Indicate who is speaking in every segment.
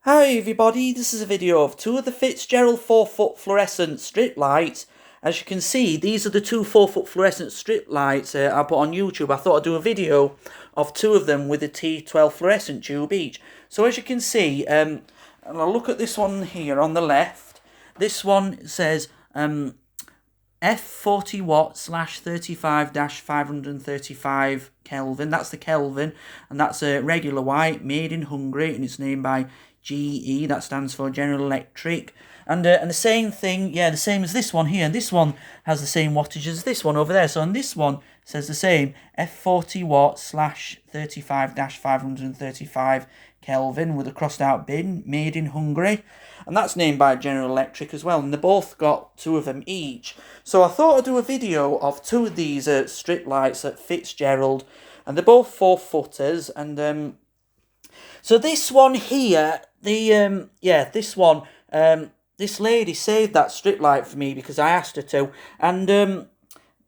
Speaker 1: Hi everybody, this is a video of two of the Fitzgerald 4-foot fluorescent strip lights. As you can see, these are the two 4-foot fluorescent strip lights I put on YouTube. I thought I'd do a video of two of them with a T12 fluorescent tube each. So as you can see, and I'll look at this one here on the left. This one says F40 watt / 35-535 Kelvin. That's the Kelvin, and that's a regular white made in Hungary, and it's named by GE, that stands for General Electric, and the same thing, the same as this one here. This one has the same wattage as this one over there. So on this one says the same, F40 watt / 35-535 Kelvin with a crossed out bin, made in Hungary, and that's named by General Electric as well. And they both got two of them each. So I thought I'd do a video of two of these strip lights at Fitzgerald, and they're both 4-footers, and so this one here, this lady saved that strip light for me because I asked her to. And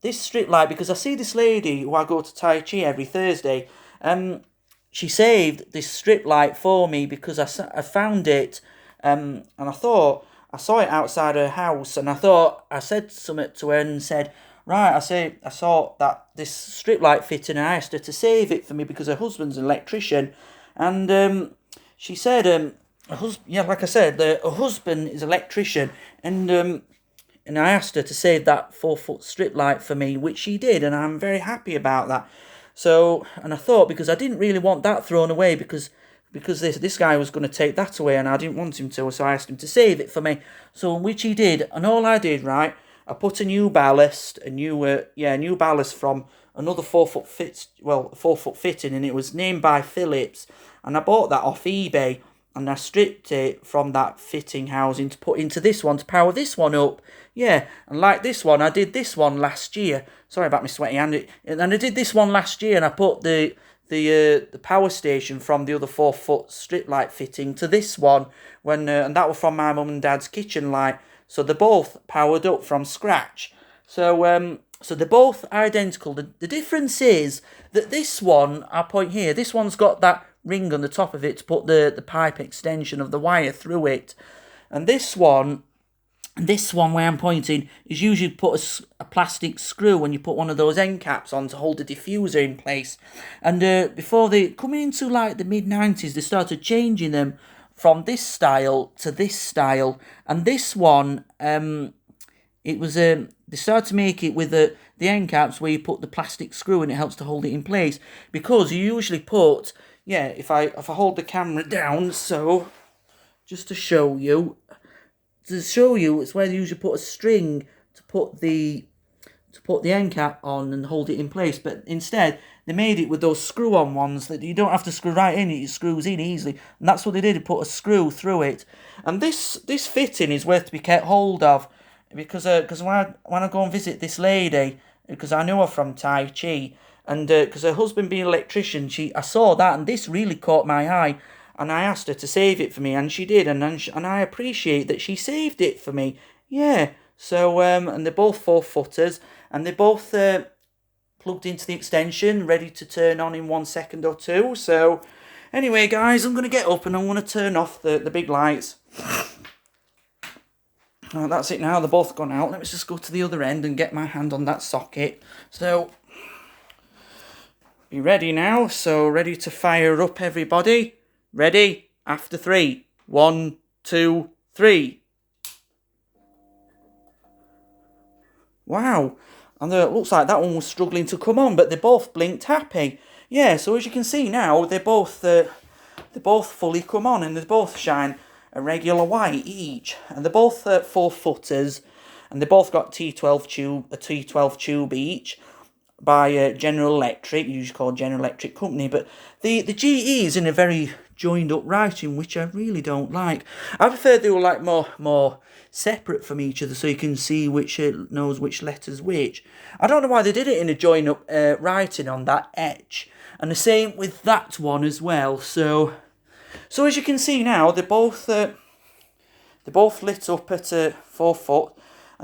Speaker 1: this strip light, because I see this lady who I go to Tai Chi every Thursday, she saved this strip light for me because I found it, and I thought, I saw it outside her house, and I said something to her and said, right, I saw that this strip light fitting, and I asked her to save it for me because her husband's an electrician. And she said, like I said, her husband is an electrician, and I asked her to save that 4-foot strip light for me, which she did, and I'm very happy about that. So, and I thought, because I didn't really want that thrown away, because this guy was going to take that away, and I didn't want him to, so I asked him to save it for me. So, which he did, and all I did, right, I put a new ballast, new ballast from another 4-foot fitting, and it was named by Phillips, and I bought that off eBay, and I stripped it from that fitting housing to put into this one to power this one up. Yeah, and like this one, I did this one last year. Sorry about my sweaty hand. And I did this one last year, and I put the power station from the other 4-foot strip light fitting to this one, and that was from my mum and dad's kitchen light. So they're both powered up from scratch. So they're both identical. The difference is that this one, I point here, this one's got that ring on the top of it to put the pipe extension of the wire through it. And this one where I'm pointing is usually put a plastic screw when you put one of those end caps on to hold the diffuser in place. And before they, coming into like the mid-90s, they started changing them from this style to this style. And this one, it was they started to make it with the end caps where you put the plastic screw and it helps to hold it in place, because you usually put, if I hold the camera down, so just to show you, it's where they usually put a string to put the end cap on and hold it in place. But instead, they made it with those screw-on ones that you don't have to screw right in, it screws in easily. And that's what they did, they put a screw through it. And this fitting is worth to be kept hold of, because when I go and visit this lady, because I know her from Tai Chi, and because her husband being an electrician, I saw that, and this really caught my eye, and I asked her to save it for me, and she did, and I appreciate that she saved it for me. Yeah, so, and they're both 4-footers, and they're both plugged into the extension, ready to turn on in 1 second or two. So, anyway, guys, I'm going to get up, and I'm going to turn off the big lights. Oh, that's it now, they're both gone out. Let me just go to the other end and get my hand on that socket. So, be ready now. So, ready to fire up, everybody. Ready? After 3. 1, 2, 3. Wow. And it looks like that one was struggling to come on, but they both blinked happy. Yeah, so as you can see now, they both fully come on, and they both shine a regular white each, and they're both 4-footers, and they both got a T12 tube each by General Electric, usually called General Electric Company. But the GE is in a very joined up writing, which I really don't like. I prefer they were like more separate from each other, so you can see which knows which letter's which. I don't know why they did it in a joined up writing on that etch, and the same with that one as well. So as you can see now, they're both lit up at 4 foot,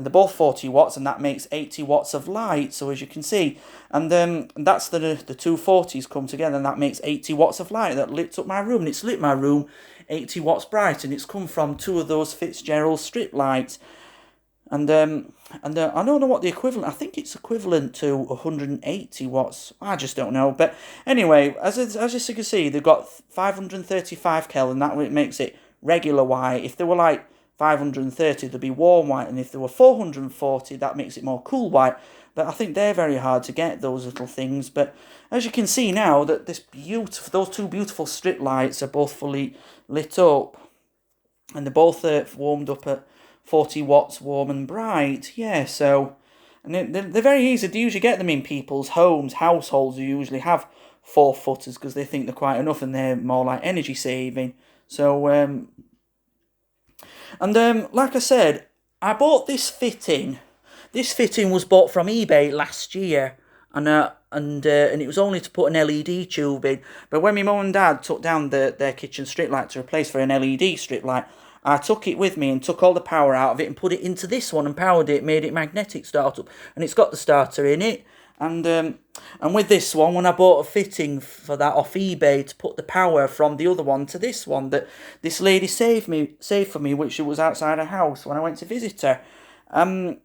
Speaker 1: and they're both 40 watts, and that makes 80 watts of light. So as you can see, and that's the two 40s come together, and that makes 80 watts of light that lit up my room. And it's lit my room 80 watts bright, and it's come from two of those Fitzgerald strip lights. And I don't know what the equivalent. I think it's equivalent to 180 watts. I just don't know. But anyway, as you can see, they've got 535 Kelvin. That makes it regular white. If they were like 530, they'd be warm white, and if they were 440, that makes it more cool white. But I think they're very hard to get, those little things. But as you can see now, that those two beautiful strip lights are both fully lit up, and they're both warmed up at 40 watts, warm and bright. Yeah, so, and they're very easy to usually get them in people's households who usually have 4-footers because they think they're quite enough and they're more like energy saving. So, like I said, I bought this fitting. This fitting was bought from eBay last year, and it was only to put an LED tube in. But when my mum and dad took down their kitchen strip light to replace for an LED strip light, I took it with me and took all the power out of it and put it into this one and powered it, made it magnetic start up, and it's got the starter in it. And with this one, when I bought a fitting for that off eBay to put the power from the other one to this one, that this lady saved for me, which was outside her house when I went to visit her. And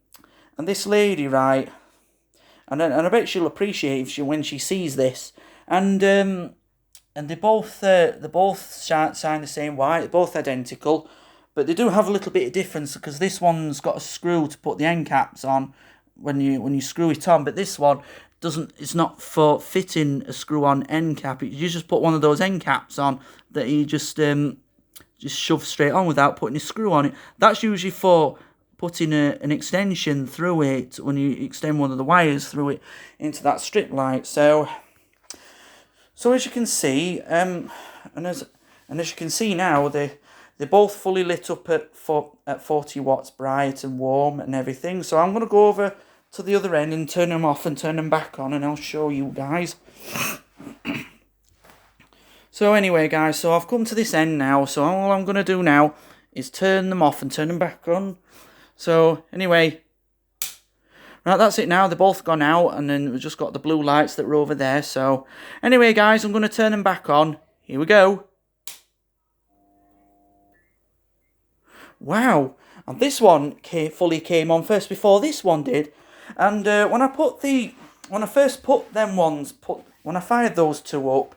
Speaker 1: this lady, right, and I bet she'll appreciate when she sees this. And they both shine the same white. They're both identical, but they do have a little bit of difference because this one's got a screw to put the end caps on when you screw it on, but this one doesn't. It's not for fitting a screw-on end cap. You just put one of those end caps on that you just shove straight on without putting a screw on it. That's usually for putting an extension through it when you extend one of the wires through it into that strip light. So as you can see, and as you can see now, they're both fully lit up at 40 watts bright and warm and everything. So I'm going to go over to the other end and turn them off and turn them back on, and I'll show you guys. So anyway, guys, so I've come to this end now. So all I'm going to do now is turn them off and turn them back on. So anyway, right, that's it now. They're both gone out, and then we've just got the blue lights that were over there. So anyway, guys, I'm going to turn them back on. Here we go. Wow, and this one fully came on first before this one did. And when I fired those two up,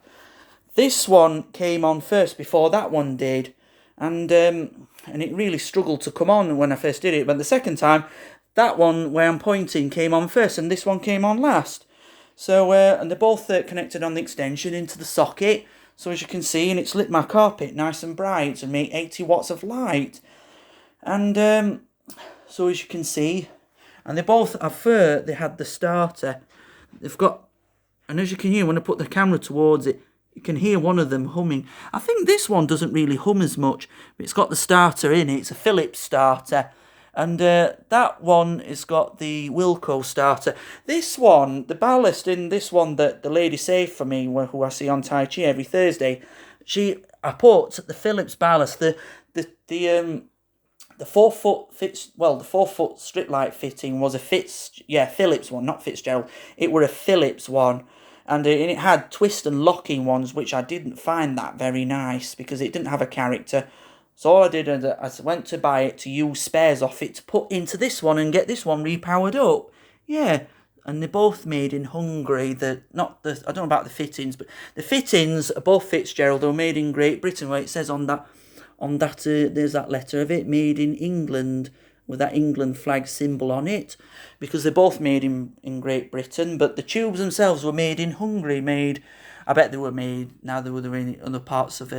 Speaker 1: this one came on first before that one did, and it really struggled to come on when I first did it. But the second time, that one where I'm pointing came on first, and this one came on last. So and they're both connected on the extension into the socket. So as you can see, and it's lit my carpet nice and bright and made 80 watts of light. And so as you can see, and they both they had the starter. They've got, and as you can hear when I put the camera towards it, you can hear one of them humming. I think this one doesn't really hum as much, but it's got the starter in it. It's a Phillips starter. And that one has got the Wilco starter. This one, the ballast in this one that the lady saved for me, who I see on Tai Chi every Thursday, I put the Phillips ballast, the 4-foot the 4-foot strip light fitting was a Phillips one, not Fitzgerald. It were a Phillips one, and it had twist and locking ones, which I didn't find that very nice because it didn't have a character. So all I did is I went to buy it to use spares off it to put into this one and get this one repowered up. Yeah, and they're both made in Hungary. I don't know about the fittings, but the fittings are both Fitzgerald. They were made in Great Britain, where it says on that there's that letter of it, made in England, with that England flag symbol on it, because they're both made in Great Britain, but the tubes themselves were made in Hungary. I bet they were made, now they were in other parts of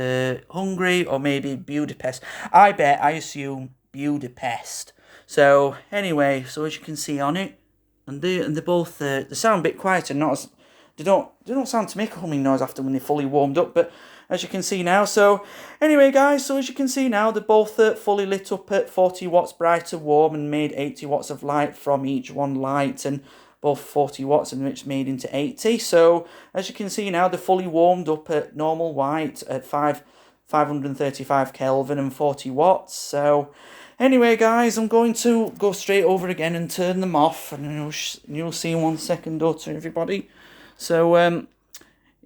Speaker 1: Hungary, or maybe Budapest. I assume Budapest. So anyway, so as you can see on it, and they're both, they sound a bit quieter, they don't sound to make a humming noise after when they're fully warmed up, but as you can see now. So anyway, guys, so as you can see now, they're both fully lit up at 40 watts bright and warm, and made 80 watts of light from each one light, and both 40 watts, and which made into 80. So as you can see now, they're fully warmed up at normal white at 535 Kelvin and 40 watts. So Anyway, guys, I'm going to go straight over again and turn them off, and you'll see in 1 second or two, everybody. So,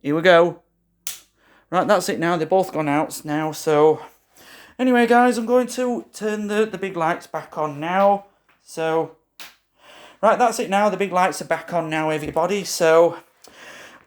Speaker 1: here we go. Right, that's it now. They're both gone out now, so... Anyway, guys, I'm going to turn the big lights back on now. So... Right, that's it now. The big lights are back on now, everybody. So...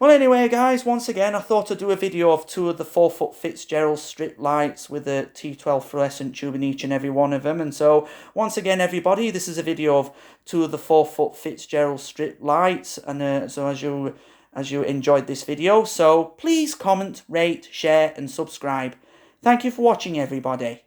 Speaker 1: Well, anyway, guys, once again, I thought I'd do a video of 2 of the 4-foot Fitzgerald strip lights with a T12 fluorescent tube in each and every one of them. And so, once again, everybody, this is a video of 2 of the 4-foot Fitzgerald strip lights. And so as you enjoyed this video, so please comment, rate, share, and subscribe. Thank you for watching, everybody.